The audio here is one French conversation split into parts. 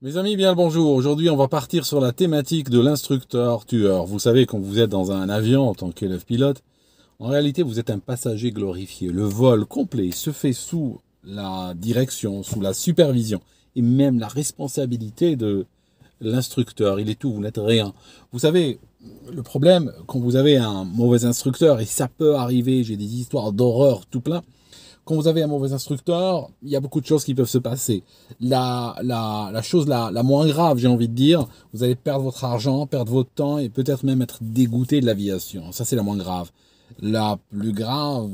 Mes amis, bien le bonjour. Aujourd'hui, on va partir sur la thématique de l'instructeur tueur. Vous savez, quand vous êtes dans un avion en tant qu'élève pilote, en réalité, vous êtes un passager glorifié. Le vol complet se fait sous la direction, sous la supervision et même la responsabilité de l'instructeur. Il est tout, vous n'êtes rien. Vous savez, le problème, quand vous avez un mauvais instructeur, et ça peut arriver, j'ai des histoires d'horreur tout plein, quand vous avez un mauvais instructeur, il y a beaucoup de choses qui peuvent se passer. La chose la moins grave, j'ai envie de dire, vous allez perdre votre argent, perdre votre temps et peut-être même être dégoûté de l'aviation. Ça, c'est la moins grave. La plus grave,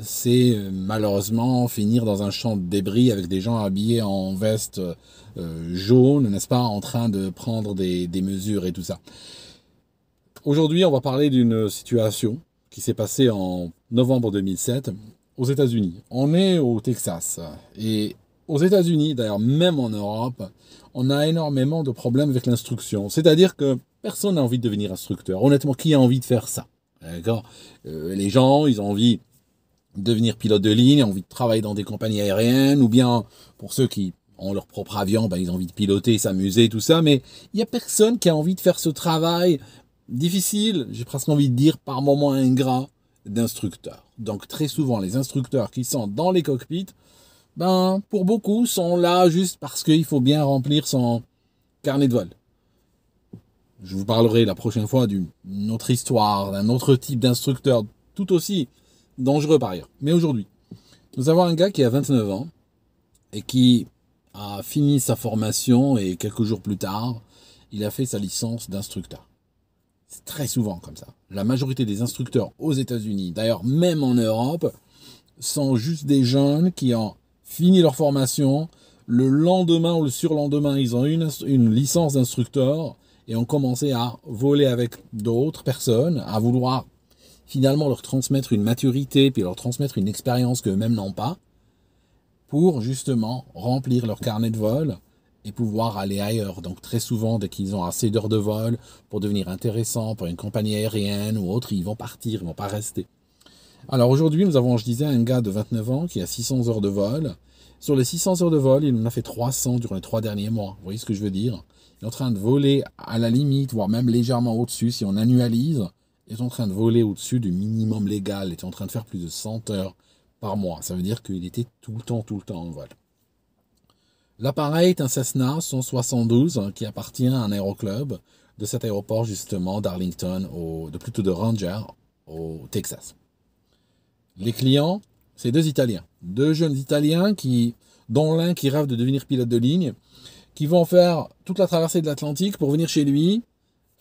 c'est malheureusement finir dans un champ de débris avec des gens habillés en veste jaune, n'est-ce pas, en train de prendre des mesures et tout ça. Aujourd'hui, on va parler d'une situation qui s'est passée en novembre 2007 aux États-Unis. On est au Texas et aux États-Unis, d'ailleurs même en Europe, on a énormément de problèmes avec l'instruction. C'est-à-dire que personne n'a envie de devenir instructeur. Honnêtement, qui a envie de faire ça? D'accord. Les gens, ils ont envie de devenir pilote de ligne, envie de travailler dans des compagnies aériennes, ou bien pour ceux qui ont leur propre avion, ben, ils ont envie de piloter, s'amuser, tout ça. Mais il n'y a personne qui a envie de faire ce travail difficile, j'ai presque envie de dire par moments ingrat, d'instructeurs. Donc très souvent, les instructeurs qui sont dans les cockpits, ben pour beaucoup sont là juste parce qu'il faut bien remplir son carnet de vol. Je vous parlerai la prochaine fois d'une autre histoire, d'un autre type d'instructeur, tout aussi dangereux par ailleurs. Mais aujourd'hui, nous avons un gars qui a 29 ans et qui a fini sa formation et quelques jours plus tard, il a fait sa licence d'instructeur. C'est très souvent comme ça. La majorité des instructeurs aux États-Unis, d'ailleurs même en Europe, sont juste des jeunes qui ont fini leur formation. Le lendemain ou le surlendemain, ils ont une licence d'instructeur et ont commencé à voler avec d'autres personnes, à vouloir finalement leur transmettre une maturité, puis leur transmettre une expérience qu'eux-mêmes n'ont pas, pour justement remplir leur carnet de vol et pouvoir aller ailleurs. Donc très souvent, dès qu'ils ont assez d'heures de vol pour devenir intéressants pour une compagnie aérienne ou autre, ils vont partir, ils vont pas rester. Alors aujourd'hui, nous avons, je disais, un gars de 29 ans qui a 600 heures de vol. Sur les 600 heures de vol, il en a fait 300 durant les 3 derniers mois. Vous voyez ce que je veux dire? Il est en train de voler à la limite, voire même légèrement au-dessus, si on annualise. Il est en train de voler au-dessus du minimum légal. Il est en train de faire plus de 100 heures par mois. Ça veut dire qu'il était tout le temps en vol. L'appareil est un Cessna 172 qui appartient à un aéroclub de cet aéroport justement d'Arlington, plutôt de Ranger, au Texas. Les clients, c'est deux Italiens, deux jeunes Italiens dont l'un qui rêve de devenir pilote de ligne, qui vont faire toute la traversée de l'Atlantique pour venir chez lui,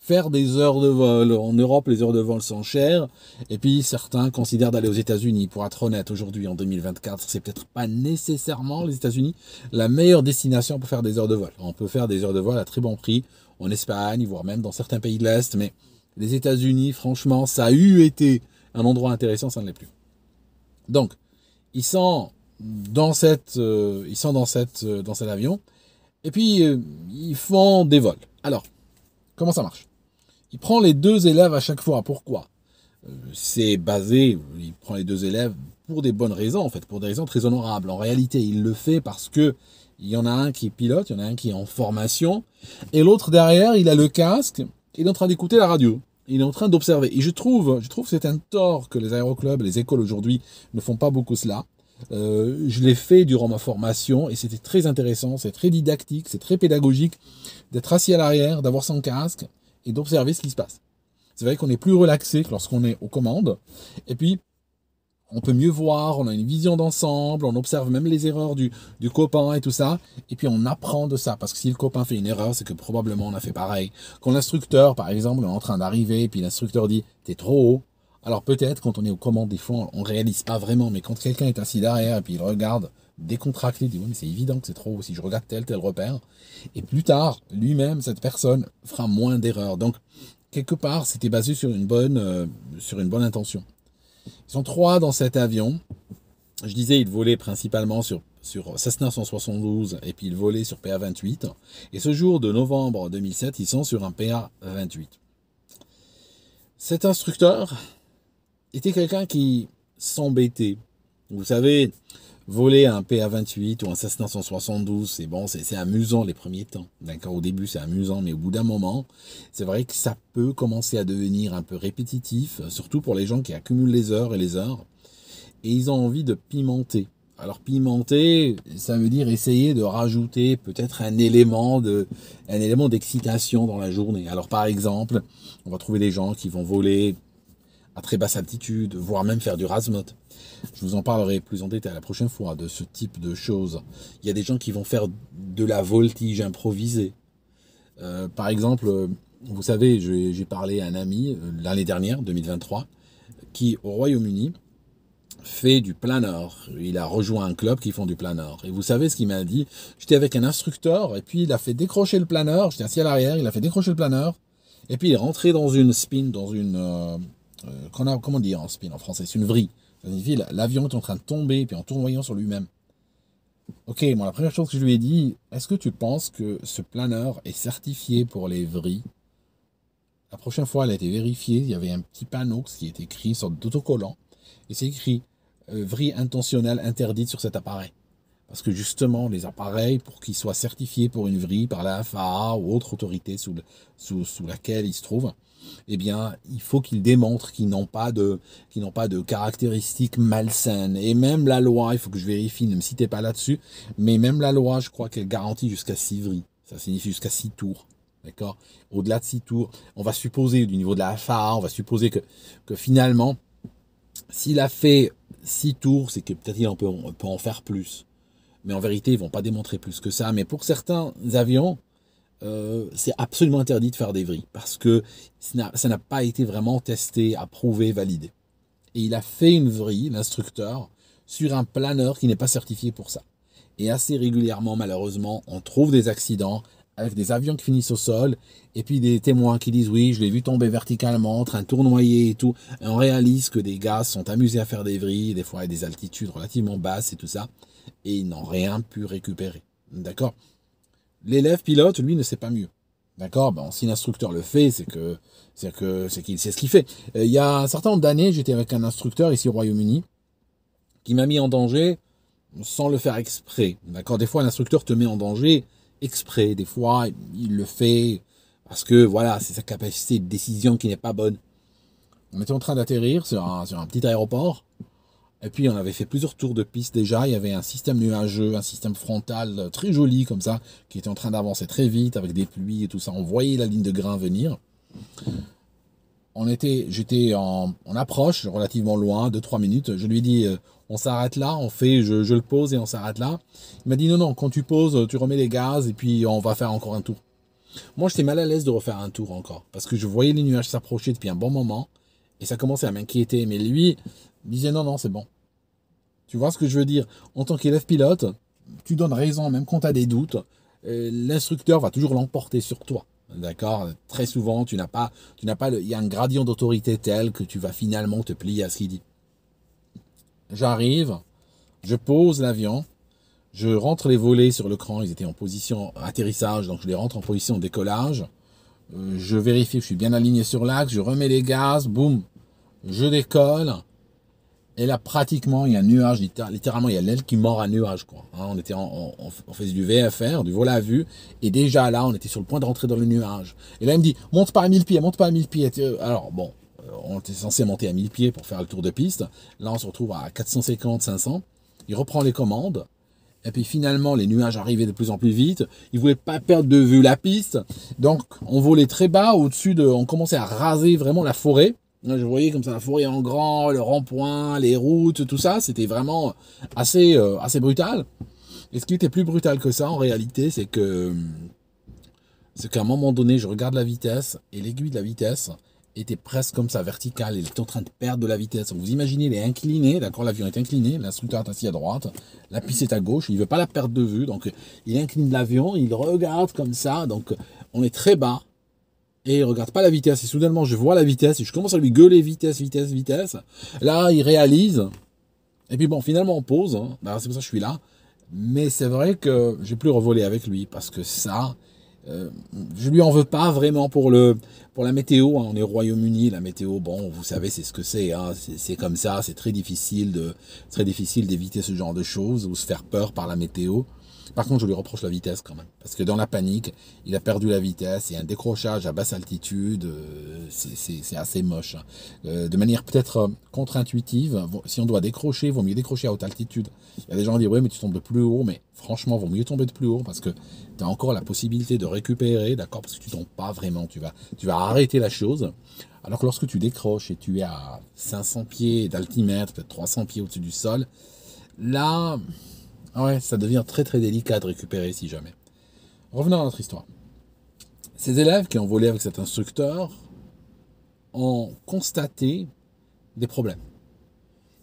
faire des heures de vol. En Europe, les heures de vol sont chères. Et puis, certains considèrent d'aller aux États-Unis. Pour être honnête, aujourd'hui, en 2024, c'est peut-être pas nécessairement les États-Unis la meilleure destination pour faire des heures de vol. On peut faire des heures de vol à très bon prix en Espagne, voire même dans certains pays de l'Est. Mais les États-Unis, franchement, ça a eu été un endroit intéressant, ça ne l'est plus. Donc, ils sont dans cet avion. Et puis, ils font des vols. Alors, comment ça marche? Il prend les deux élèves à chaque fois. Pourquoi? C'est basé, il prend les deux élèves pour des bonnes raisons, en fait, pour des raisons très honorables. En réalité, il le fait parce que il y en a un qui est pilote, il y en a un qui est en formation, et l'autre derrière, il a le casque, il est en train d'écouter la radio. Il est en train d'observer. Et je trouve que c'est un tort que les aéroclubs, les écoles aujourd'hui ne font pas beaucoup cela. Je l'ai fait durant ma formation et c'était très intéressant, c'est très didactique, c'est très pédagogique d'être assis à l'arrière, d'avoir son casque et d'observer ce qui se passe. C'est vrai qu'on est plus relaxé que lorsqu'on est aux commandes. Et puis, on peut mieux voir, on a une vision d'ensemble, on observe même les erreurs du copain et tout ça. Et puis, on apprend de ça. Parce que si le copain fait une erreur, c'est que probablement on a fait pareil. Quand l'instructeur, par exemple, est en train d'arriver, et puis l'instructeur dit « t'es trop haut », alors peut-être, quand on est aux commandes, des fois, on réalise pas vraiment. Mais quand quelqu'un est assis derrière, et puis il regarde décontracté, il dit « oui, mais c'est évident que c'est trop haut si je regarde tel repère ». Et plus tard, lui-même, cette personne, fera moins d'erreurs. Donc, quelque part, c'était basé sur une bonne intention. Ils sont trois dans cet avion. Je disais, ils volaient principalement sur Cessna 172 et puis ils volaient sur PA-28. Et ce jour de novembre 2007, ils sont sur un PA-28. Cet instructeur était quelqu'un qui s'embêtait. Vous savez, Voler un PA-28 ou un Cessna 172, c'est bon, c'est amusant les premiers temps. D'accord, au début c'est amusant, mais au bout d'un moment, c'est vrai que ça peut commencer à devenir un peu répétitif, surtout pour les gens qui accumulent les heures et les heures, et ils ont envie de pimenter. Alors pimenter, ça veut dire essayer de rajouter peut-être un élément d'excitation dans la journée. Alors par exemple, on va trouver des gens qui vont voler à très basse altitude, voire même faire du razmot. Je vous en parlerai plus en détail la prochaine fois de ce type de choses. Il y a des gens qui vont faire de la voltige improvisée. Par exemple, vous savez, j'ai parlé à un ami l'année dernière, 2023, qui au Royaume-Uni fait du planeur. Il a rejoint un club qui font du planeur. Et vous savez ce qu'il m'a dit? J'étais avec un instructeur et puis il a fait décrocher le planeur. J'étais assis à l'arrière, il a fait décrocher le planeur. Et puis il est rentré dans une spin, dans une... comment dire en spin en français? C'est une vrille. Ça signifie l'avion est en train de tomber, puis en tournoyant sur lui-même. Ok, moi la première chose que je lui ai dit, est-ce que tu penses que ce planeur est certifié pour les vrilles? La prochaine fois, elle a été vérifiée, il y avait un petit panneau qui était écrit, une sorte d'autocollant, et c'est écrit vrille intentionnelle interdite sur cet appareil. Parce que justement, les appareils, pour qu'ils soient certifiés pour une vrille par la FAA ou autre autorité sous laquelle ils se trouvent, eh bien, il faut qu'ils démontrent qu'ils n'ont pas de caractéristiques malsaines. Et même la loi, il faut que je vérifie, ne me citez pas là-dessus, mais même la loi, je crois qu'elle garantit jusqu'à 6 vrilles. Ça signifie jusqu'à 6 tours. D'accord? Au-delà de 6 tours, on va supposer, du niveau de la FAA, on va supposer que finalement, s'il a fait 6 tours, c'est que peut-être on peut en faire plus. Mais en vérité, ils ne vont pas démontrer plus que ça. Mais pour certains avions, c'est absolument interdit de faire des vrilles parce que ça n'a pas été vraiment testé, approuvé, validé. Et il a fait une vrille, l'instructeur, sur un planeur qui n'est pas certifié pour ça. Et assez régulièrement, malheureusement, on trouve des accidents avec des avions qui finissent au sol et puis des témoins qui disent oui, je l'ai vu tomber verticalement, en train de tournoyer et tout. Et on réalise que des gars sont amusés à faire des vrilles, des fois à des altitudes relativement basses et tout ça, et ils n'ont rien pu récupérer. D'accord? L'élève pilote, lui, ne sait pas mieux. D'accord? Bon, si l'instructeur le fait, c'est qu'il sait ce qu'il fait. Il y a un certain nombre d'années, j'étais avec un instructeur ici au Royaume-Uni qui m'a mis en danger sans le faire exprès. D'accord? Des fois, l'instructeur te met en danger exprès. Des fois, il le fait parce que, voilà, c'est sa capacité de décision qui n'est pas bonne. On était en train d'atterrir sur un petit aéroport. Et puis on avait fait plusieurs tours de piste déjà, il y avait un système nuageux, un système frontal très joli comme ça, qui était en train d'avancer très vite avec des pluies et tout ça, on voyait la ligne de grain venir. J'étais en approche relativement loin, 2-3 minutes, je lui ai dit on s'arrête là, je le pose et on s'arrête là. Il m'a dit non, quand tu poses, tu remets les gaz et puis on va faire encore un tour. Moi j'étais mal à l'aise de refaire un tour encore, parce que je voyais les nuages s'approcher depuis un bon moment, et ça commençait à m'inquiéter, mais lui disait non, c'est bon. Tu vois ce que je veux dire? En tant qu'élève pilote, tu donnes raison, même quand tu as des doutes, l'instructeur va toujours l'emporter sur toi. D'accord? Très souvent, il y a un gradient d'autorité tel que tu vas finalement te plier à ce qu'il dit. J'arrive, je pose l'avion, je rentre les volets sur le cran, ils étaient en position atterrissage, donc je les rentre en position décollage. Je vérifie que je suis bien aligné sur l'axe, je remets les gaz, boum, je décolle. Et là, pratiquement, il y a un nuage, littéralement, il y a l'aile qui mord un nuage, quoi. Hein, on faisait du VFR, du vol à vue, et déjà là, on était sur le point de rentrer dans le nuage. Et là, il me dit, monte pas à 1000 pieds, monte pas à 1000 pieds. Alors, bon, on était censé monter à 1000 pieds pour faire le tour de piste. Là, on se retrouve à 450, 500. Il reprend les commandes. Et puis finalement, les nuages arrivaient de plus en plus vite. Il voulait pas perdre de vue la piste. Donc, on volait très bas, on commençait à raser vraiment la forêt. Je voyais comme ça la forêt en grand, le rond-point, les routes, tout ça. C'était vraiment assez brutal. Et ce qui était plus brutal que ça, en réalité, c'est qu'à un moment donné, je regarde la vitesse et l'aiguille de la vitesse était presque comme ça, verticale. Il était en train de perdre de la vitesse. Vous imaginez, il est incliné, d'accord, l'avion est incliné, l'instructeur est assis à droite, la piste est à gauche, il ne veut pas la perdre de vue, donc il incline l'avion, il regarde comme ça, donc on est très bas. Et il regarde pas la vitesse. Et soudainement, je vois la vitesse et je commence à lui gueuler vitesse. Là, il réalise. Et puis bon, finalement, on pose. Hein. C'est pour ça que je suis là. Mais c'est vrai que j'ai plus revolé avec lui parce que ça, Je lui en veux pas vraiment pour la météo, hein. On est au Royaume-Uni, la météo, bon, vous savez, c'est ce que c'est, hein. C'est comme ça, c'est très difficile d'éviter ce genre de choses ou se faire peur par la météo. Par contre, je lui reproche la vitesse quand même, parce que dans la panique, il a perdu la vitesse, il y a un décrochage à basse altitude, c'est assez moche, hein. De manière peut-être contre-intuitive, si on doit décrocher, il vaut mieux décrocher à haute altitude. Il y a des gens qui disent, oui, mais tu tombes de plus haut, mais franchement, il vaut mieux tomber de plus haut, parce que tu as encore la possibilité de récupérer, d'accord, parce que tu tombes pas vraiment, tu vas arrêter la chose. Alors que lorsque tu décroches et tu es à 500 pieds d'altimètre, peut-être 300 pieds au-dessus du sol, là, ouais, ça devient très très délicat de récupérer si jamais. Revenons à notre histoire. Ces élèves qui ont volé avec cet instructeur ont constaté des problèmes.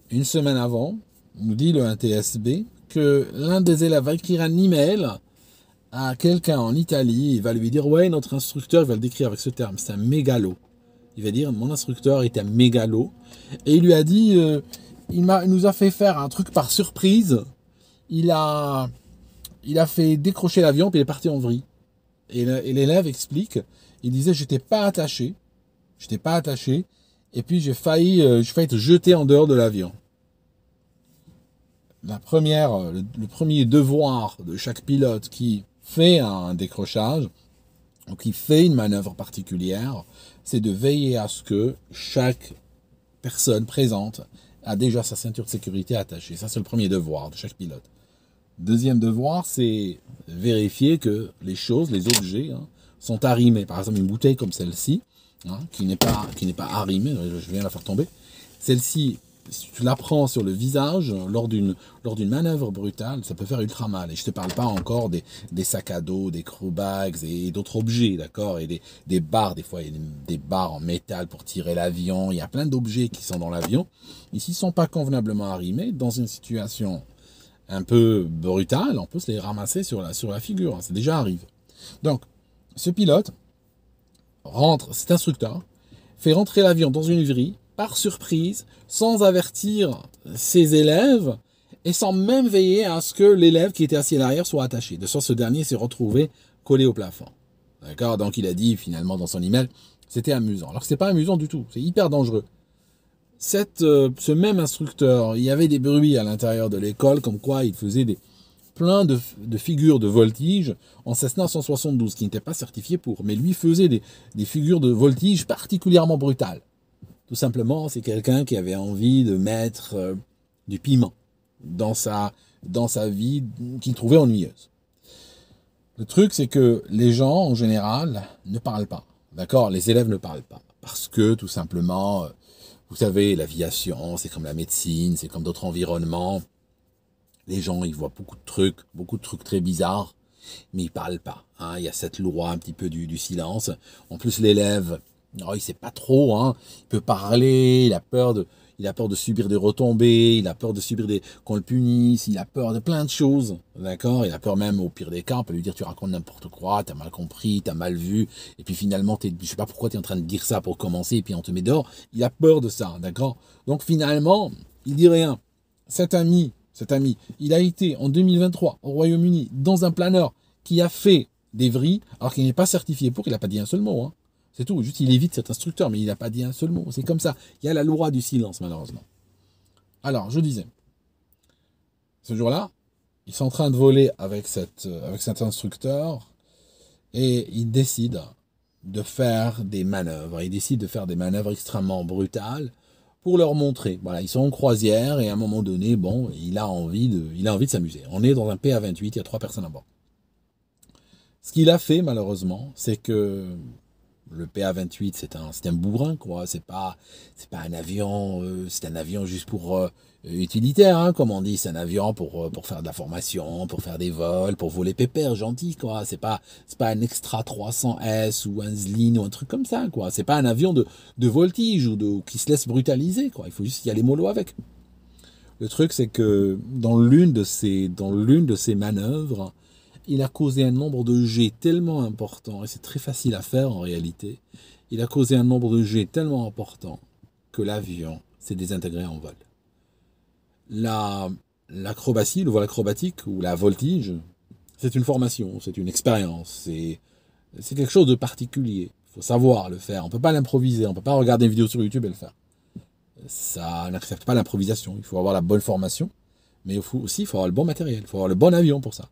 Une semaine avant, nous dit le NTSB que l'un des élèves va écrire un email à quelqu'un en Italie, il va lui dire, ouais, notre instructeur, il va le décrire avec ce terme, c'est un mégalo. Il va dire, mon instructeur est un mégalo. Et il lui a dit, il nous a fait faire un truc par surprise. Il a fait décrocher l'avion, puis il est parti en vrille. Et l'élève explique, il disait, j'étais pas attaché, et puis j'ai failli être jeté en dehors de l'avion. Le premier devoir de chaque pilote qui fait un décrochage, ou qui fait une manœuvre particulière, c'est de veiller à ce que chaque personne présente a déjà sa ceinture de sécurité attachée. Ça, c'est le premier devoir de chaque pilote. Deuxième devoir, c'est vérifier que les choses, les objets, hein, sont arrimés. Par exemple, une bouteille comme celle-ci, hein, qui n'est pas arrimée, je viens de la faire tomber. Celle-ci, si tu la prends sur le visage, lors d'une manœuvre brutale, ça peut faire ultra mal. Et je ne te parle pas encore des sacs à dos, des crew bags et d'autres objets, d'accord, et des barres, des fois, il y a des barres en métal pour tirer l'avion. Il y a plein d'objets qui sont dans l'avion. Et s'ils ne sont pas convenablement arrimés, dans une situation un peu brutale, on peut se les ramasser sur la figure. Ça déjà arrive. Donc, ce pilote cet instructeur, fait rentrer l'avion dans une vrille, par surprise, sans avertir ses élèves, et sans même veiller à ce que l'élève qui était assis à l'arrière soit attaché. De sorte que ce dernier s'est retrouvé collé au plafond. D'accord? Donc il a dit finalement dans son email, c'était amusant. Alors que c'est pas amusant du tout, c'est hyper dangereux. Ce même instructeur, il y avait des bruits à l'intérieur de l'école, comme quoi il faisait plein de figures de voltige en Cessna 172, qui n'étaient pas certifiées pour. Mais lui faisait des figures de voltige particulièrement brutales. Tout simplement, c'est quelqu'un qui avait envie de mettre du piment dans sa vie qu'il trouvait ennuyeuse. Le truc, c'est que les gens, en général, ne parlent pas. D'accord? Les élèves ne parlent pas. Parce que, tout simplement, vous savez, l'aviation, c'est comme la médecine, c'est comme d'autres environnements. Les gens, ils voient beaucoup de trucs très bizarres, mais ils parlent pas. Hein. Il y a cette loi un petit peu du silence. En plus, l'élève, il sait pas trop. Hein. Il peut parler, il a peur de subir des retombées, il a peur de subir qu'on le punisse, il a peur de plein de choses. D'accord? Il a peur même, au pire des cas, on peut lui dire tu racontes n'importe quoi, t'as mal compris, t'as mal vu, et puis finalement, je sais pas pourquoi tu es en train de dire ça pour commencer, et puis on te met dehors. Il a peur de ça, d'accord? Donc finalement, il dit rien. Cet ami, il a été en 2023 au Royaume-Uni dans un planeur qui a fait des vrilles, alors qu'il n'est pas certifié pour, il n'a pas dit un seul mot. Hein. C'est tout, juste il évite cet instructeur, mais il n'a pas dit un seul mot. C'est comme ça. Il y a la loi du silence, malheureusement. Alors, je disais, ce jour-là, ils sont en train de voler avec cet instructeur et ils décident de faire des manœuvres. Ils décident de faire des manœuvres extrêmement brutales pour leur montrer. Voilà, ils sont en croisière et à un moment donné, bon, il a envie de s'amuser. On est dans un PA-28, il y a 3 personnes à bord. Ce qu'il a fait, malheureusement, c'est que le PA-28, c'est un bourrin, quoi. C'est pas un avion, c'est un avion juste pour utilitaire, hein, comme on dit. C'est un avion pour faire de la formation, pour faire des vols, pour voler pépère, gentil, quoi. C'est pas un Extra 300S ou un Zlin ou un truc comme ça, quoi. C'est pas un avion de voltige ou qui se laisse brutaliser, quoi. Il faut juste y aller mollo avec. Le truc, c'est que dans l'une de ces manœuvres, il a causé un nombre de jets tellement important, et c'est très facile à faire en réalité, il a causé un nombre de jets tellement important que l'avion s'est désintégré en vol. L'acrobatie, le vol acrobatique ou la voltige, c'est une formation, c'est une expérience, C'est quelque chose de particulier. Il faut savoir le faire. On ne peut pas l'improviser. On ne peut pas regarder une vidéo sur YouTube et le faire. Ça n'accepte pas l'improvisation. Il faut avoir la bonne formation. Mais il faut avoir le bon matériel. Il faut avoir le bon avion pour ça.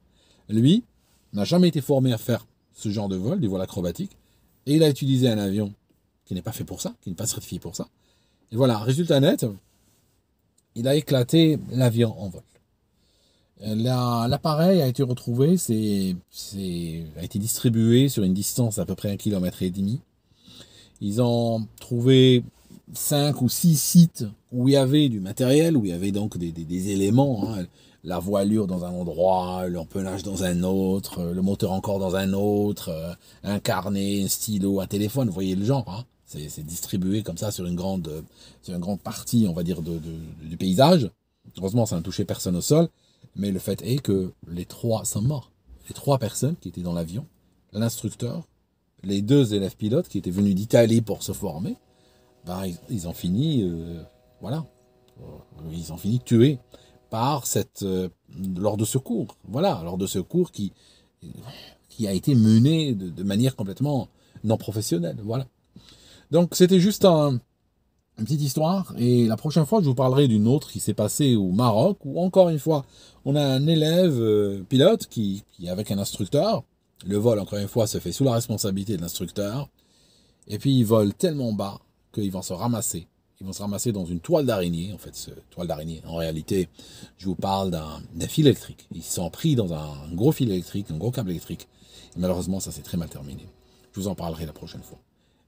Lui n'a jamais été formé à faire ce genre de vol, du vol acrobatique. Et il a utilisé un avion qui n'est pas fait pour ça, qui n'est pas certifié pour ça. Et voilà, résultat net, il a éclaté l'avion en vol. L'appareil a été retrouvé, a été distribué sur une distance d'à peu près 1,5 km. Ils ont trouvé 5 ou 6 sites où il y avait du matériel, où il y avait donc des éléments, hein, la voilure dans un endroit, l'empennage dans un autre, le moteur encore dans un autre, un carnet, un stylo, un téléphone, vous voyez le genre, hein. C'est distribué comme ça sur une grande partie, on va dire, du paysage. Heureusement, ça n'a touché personne au sol. Mais le fait est que les 3 sont morts. Les 3 personnes qui étaient dans l'avion, l'instructeur, les 2 élèves pilotes qui étaient venus d'Italie pour se former, ben, ils ont fini, voilà, ils ont fini tués par l'ordre de secours. Voilà, l'ordre de secours qui a été mené de manière complètement non professionnelle. Voilà. Donc c'était juste une petite histoire, et la prochaine fois je vous parlerai d'une autre qui s'est passée au Maroc, où encore une fois on a un élève pilote qui avec un instructeur. Le vol, encore une fois, se fait sous la responsabilité de l'instructeur, et puis ils volent tellement bas qu'ils vont se ramasser. Ils vont se ramasser dans une toile d'araignée. En fait, toile d'araignée, en réalité, je vous parle d'un fil électrique. Ils se sont pris dans un gros fil électrique, un gros câble électrique, et malheureusement ça s'est très mal terminé. Je vous en parlerai la prochaine fois.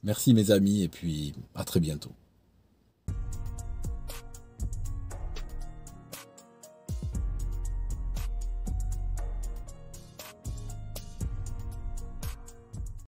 Merci mes amis, et puis à très bientôt.